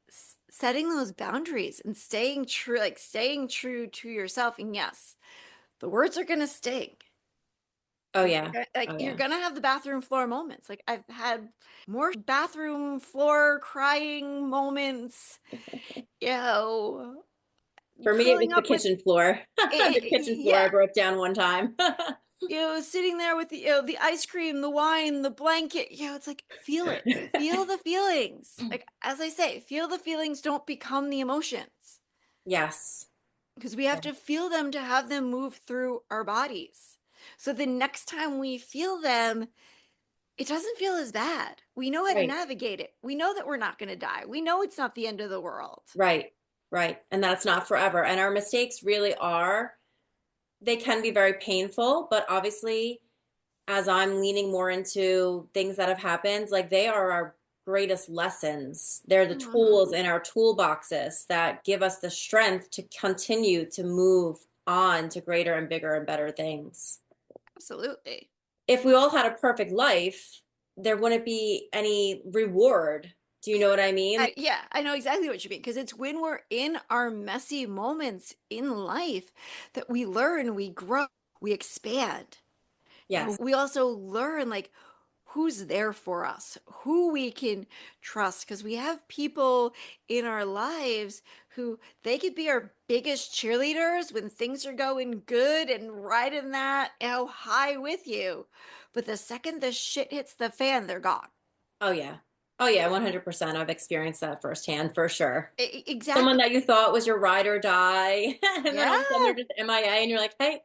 setting those boundaries and staying true to yourself. And yes, the words are going to sting. Oh You're yeah. gonna, Oh you're yeah. gonna have the bathroom floor moments. Like I've had more bathroom floor crying moments, you know, For me, it was curling the up with kitchen floor. The kitchen floor I yeah, broke down one time. sitting there with the ice cream, the wine, the blanket. It's like feel it, feel the feelings. Like as I say, feel the feelings. Don't become the emotions Yes. because we have to feel them to have them move through our bodies. So the next time we feel them, it doesn't feel as bad. We know how to Right. navigate it. We know that we're not going to die. We know it's not the end of the world. Right. Right. And that's not forever. And our mistakes really are, they can be very painful, but obviously, as I'm leaning more into things that have happened, like they are our greatest lessons. They're the tools Mhm. in our toolboxes that give us the strength to continue to move on to greater and bigger and better things. Absolutely. If we all had a perfect life, there wouldn't be any reward. Do you know what I mean? Yeah, I know exactly what you mean because it's when we're in our messy moments in life that we learn, we grow, we expand. Yes. We also learn like who's there for us, who we can trust because we have people in our lives who they could be our biggest cheerleaders when things are going good and riding that high with you. But the second the shit hits the fan, they're gone. Oh yeah. Oh yeah, 100%. I've experienced that firsthand for sure. Someone Exactly. that you thought was your ride or die, and then Yeah. all of a sudden they're just MIA, and you're like, hey,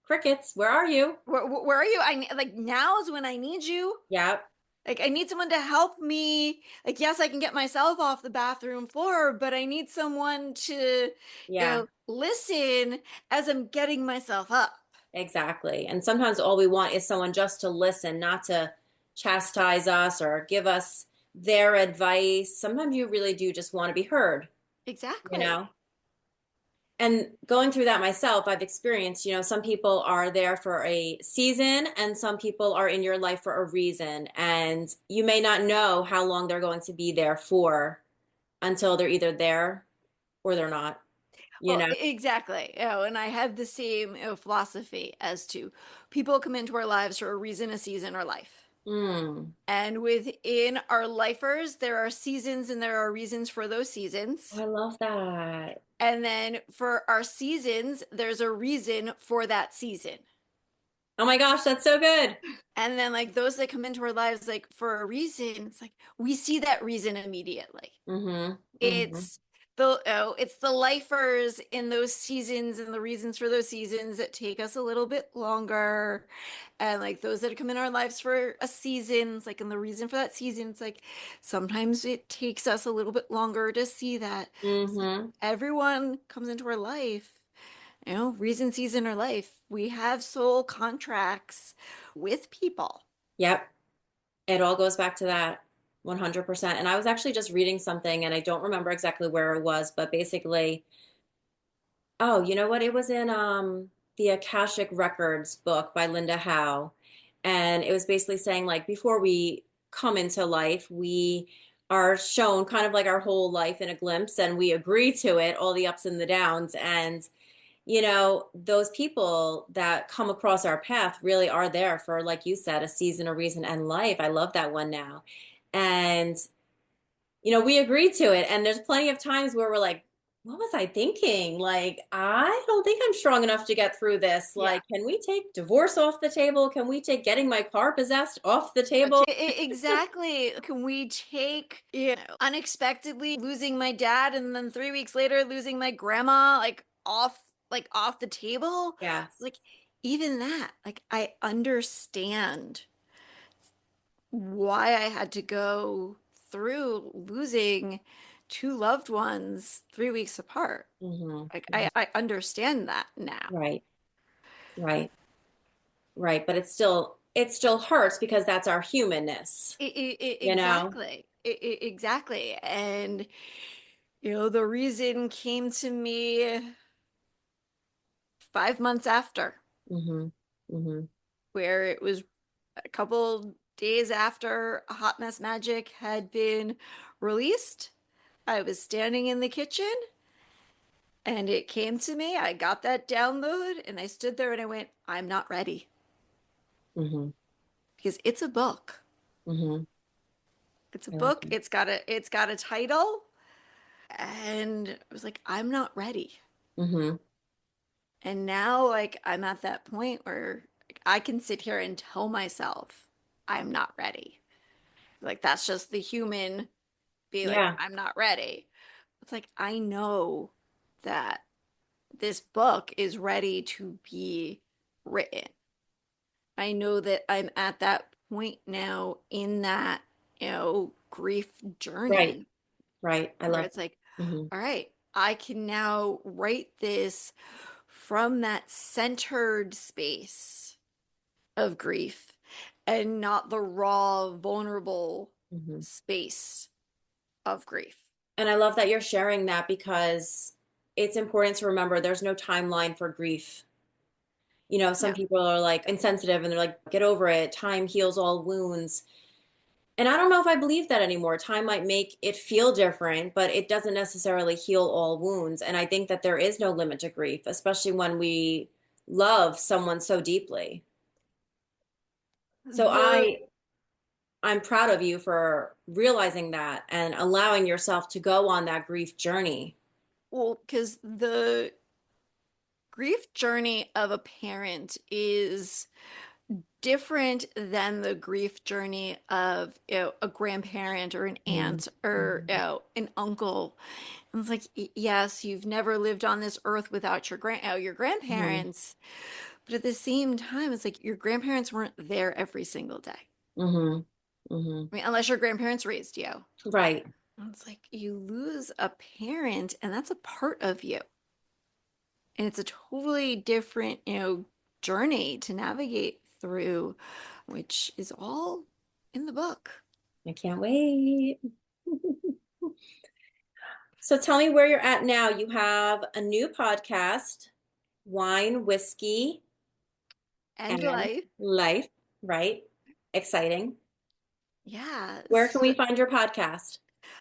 crickets, where are you? Where are you? Like now is when I need you. Yeah, Like I need someone to help me. Like yes, I can get myself off the bathroom floor, but I need someone to, yeah, listen as I'm getting myself up. exactly. And sometimes all we want is someone just to listen, not to chastise us or give us their advice. Sometimes you really do just want to be heard, you Exactly. know? And going through that myself, I've experienced, some people are there for a season and some people are in your life for a reason. And you may not know how long they're going to be there for until they're either there or they're not. you Oh, know? exactly. And I have the same philosophy as to people come into our lives for a reason, a season, or life. Mm, And within our lifers, there are seasons and there are reasons for those seasons. I love that. And then for our seasons, there's a reason for that season. Oh my gosh, that's so good. And then like those that come into our lives like for a reason, it's like we see that reason immediately. Mm-hmm. Mm-hmm. It's it's the lifers in those seasons and the reasons for those seasons that take us a little bit longer. And like those that come in our lives for a season, it's like and the reason for that season, it's like sometimes it takes us a little bit longer to see that. It's like Mm-hmm. everyone comes into our life, reason, season, or life. We have soul contracts with people. Yep. It all goes back to that 100%. And I was actually just reading something and I don't remember exactly where it was, but basically, oh, you know what? It was in the Akashic Records book by Linda Howe. And it was basically saying like before we come into life, we are shown kind of like our whole life in a glimpse and we agree to it, all the ups and the downs. And those people that come across our path really are there for, like you said, a season, a reason, and life. I love that one now. And, we agree to it. And there's plenty of times where we're like, what was I thinking? Like, I don't think I'm strong enough to get through this. Yeah. Like, can we take divorce off the table? Can we take getting my car possessed off the table? Exactly. Can we take, unexpectedly losing my dad and then 3 weeks later losing my grandma like off the table? Yes. Like even that, like I understand why I had to go through losing two loved ones 3 weeks apart. Like Hmm. I understand that now. Right. Right. Right. But it still hurts because that's our humanness, you know? Exactly. Exactly. And the reason came to me 5 months after, Hmm. Hmm. where it was a couple days after Hot Mess Magic had been released. I was standing in the kitchen and it came to me. I got that download and I stood there and I went, I'm not ready Hmm. because it's a book. Hmm. It's a I love book. It's got a title. And I was like, I'm not ready. that. Hmm. And now, like, I'm at that point where like, I can sit here and tell myself I'm not ready. Like, that's just the human being like, Yeah. I'm not ready. It's like, I know that this book is ready to be written. I know that I'm at that point now in that, grief Right. journey Right. I where love it's like, that. Hmm. all right, I can now write this from that centered space of grief and not the raw, vulnerable Hmm. space of grief. And I love that you're sharing that because it's important to remember there's no timeline for grief. Some No. people are like insensitive and they're like, get over it. Time heals all wounds. And I don't know if I believe that anymore. Time might make it feel different, but it doesn't necessarily heal all wounds. And I think that there is no limit to grief, especially when we love someone so deeply. So The I'm proud of you for realizing that and allowing yourself to go on that grief journey. well, because the grief journey of a parent is different than the grief journey of a grandparent or an Mhm. aunt or Mhm. an uncle. And it's like, yes, you've never lived on this earth without your Mhm. grandparents, but at the same time, it's like your grandparents weren't there every single day. Mhm. Mhm. I mean, unless your grandparents raised you. Right. And it's like you lose a parent, and that's a part of you. And it's a totally different, journey to navigate through, which is all in the book. I can't wait. So tell me where you're at now. You have a new podcast, Wine, Whiskey, And and life. Life, right? Exciting. Yeah. Where can we find your podcast?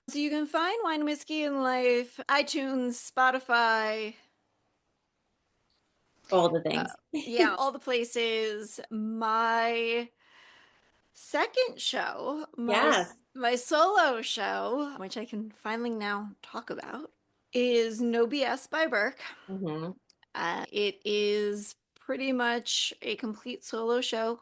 So you can find Wine, Whiskey, and Life, iTunes, Spotify. All the Uh, things. yeah, all the places. My second show, Yes. my solo show, which I can finally now talk about, is No BS by Burke. Hmm. It is pretty much a complete solo show.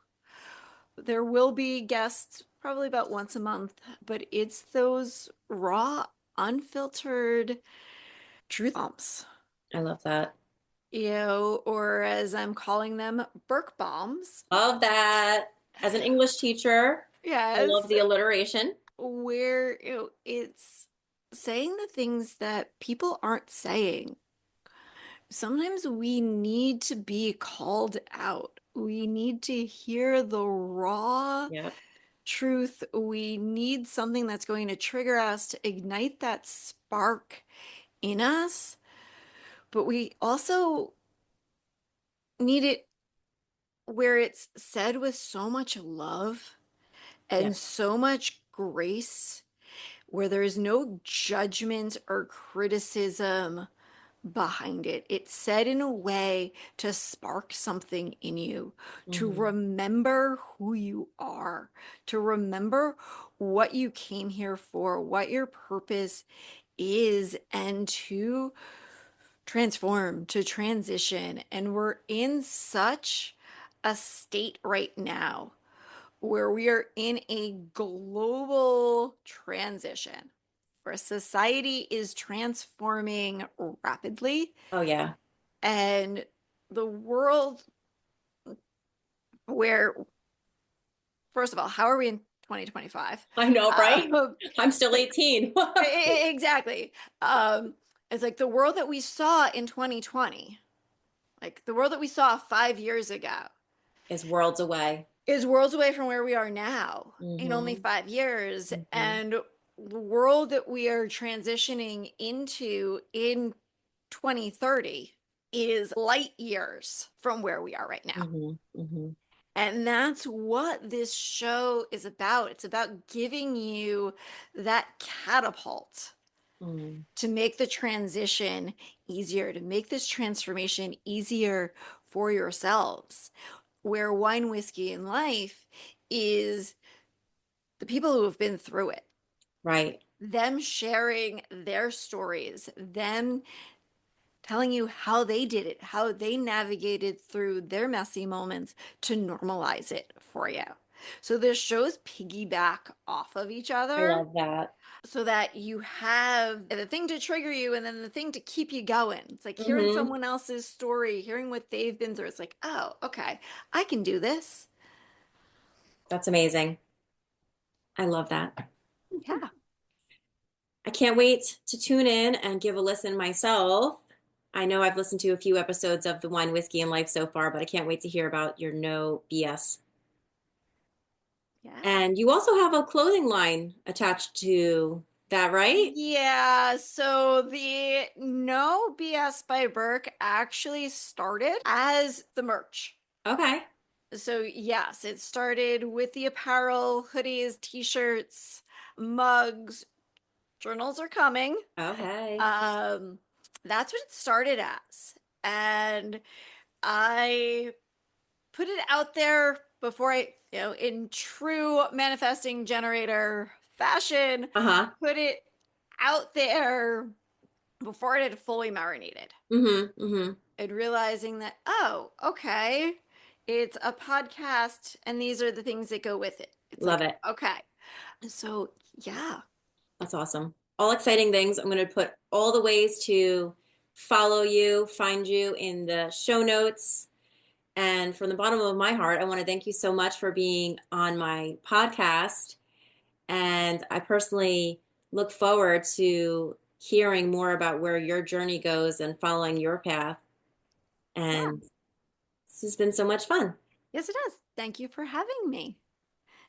There will be guests probably about once a month, but it's those raw, unfiltered truth bombs, I love that. or as I'm calling them, Burke bombs. Love that. As an English teacher, I love Yes, the alliteration. where it's saying the things that people aren't saying. Sometimes we need to be called out. We need to hear the raw Yep. truth. We need something that's going to trigger us to ignite that spark in us. But we also need it where it's said with so much love Yeah. and so much grace, where there is no judgment or criticism behind it. It's said in a way to spark something in you, to Hmm. remember who you are, to remember what you came here for, what your purpose is, and to transform, to transition. And we're in such a state right now where we are in a global transition, where society is transforming rapidly, Oh, yeah. and the world where, first of all, how are we in 2025? I know, right? Um, I'm still 18. exactly. Um, it's like the world that we saw in 2020, like the world that we saw 5 years ago, Is worlds away. is worlds away from where we are now in only Hmm. 5 years. Hmm. And the world that we are transitioning into in 2030 is light years from where we are right now. Hmm. Hmm. And that's what this show is about. It's about giving you that catapult Hmm. to make the transition easier, to make this transformation easier for yourselves. Where wine, whiskey, and life is the people who have been through it, Right. them sharing their stories, them telling you how they did it, how they navigated through their messy moments to normalize it for you. So the shows piggyback off of each I other love that. so that you have the thing to trigger you and then the thing to keep you going. It's like hearing Hmm. someone else's story, hearing what they've been through. It's like, oh, okay, I can do this. That's amazing. I love that. Yeah. I can't wait to tune in and give a listen myself. I know I've listened to a few episodes of the Wine, Whiskey, and Life so far, but I can't wait to hear about your no BS. Yeah. And you also have a clothing line attached to that, right? Yeah, so the No BS by Burke actually started as the merch. Okay. So, yes, it started with the apparel, hoodies, t-shirts, mugs, journals are coming. Okay. Um, that's what it started as. And I put it out there before in true manifesting generator fashion, Uh-huh. put it out there before it had fully marinated Mm-hmm. Mm-hmm. and realizing that, oh, okay, it's a podcast and these are the things that go with it. It's Love like, it. okay. So, yeah. That's awesome. All exciting things. I'm going to put all the ways to follow you, find you in the show notes. And from the bottom of my heart, I want to thank you so much for being on my podcast. And I personally look forward to hearing more about where your journey goes and following your path. Yeah. And this has been so much fun. Yes, it does. Thank you for having me.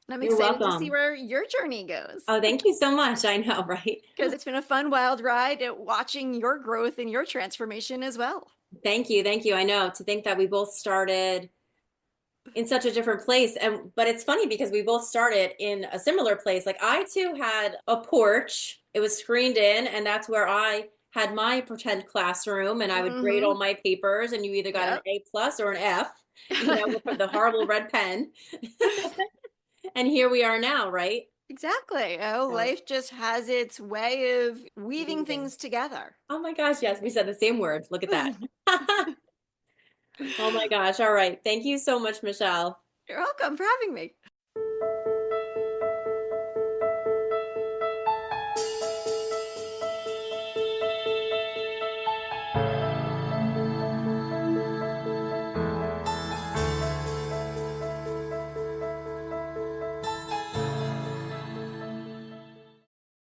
And I'm You're excited to see welcome. where your journey goes Oh, thank you so much. I know, right? because it's been a fun, wild ride at watching your growth and your transformation as well. Thank you. Thank you. I know to think that we both started in such a different place. And but it's funny because we both started in a similar place. Like I too had a porch. It was screened in, and that's where I had my pretend classroom and I would grade all Mm-hmm. my papers and you either got an Yep. A plus or an F, with the horrible red pen. And here we are now, right? Exactly. Oh, So, life just has its way of weaving weaving. things together. Oh my gosh, yes, we said the same words. Look at that. Oh my gosh. All right. Thank you so much, Michelle. You're welcome for having me.